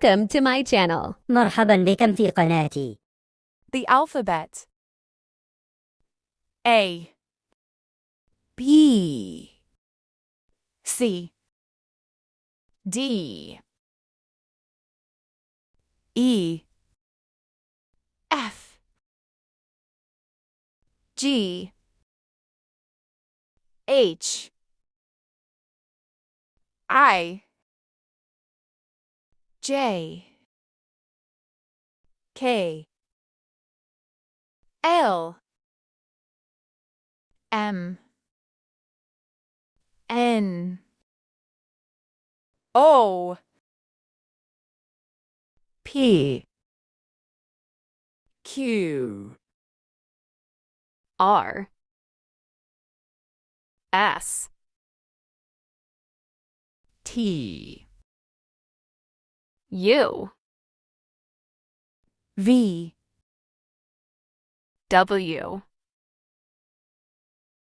Welcome to my channel. مرحبا بكم في قناتي. The alphabet. A, B, C, D, E, F, G, H, I, J, K, L, M, N, O, P, Q, R, S, T, U, V, W,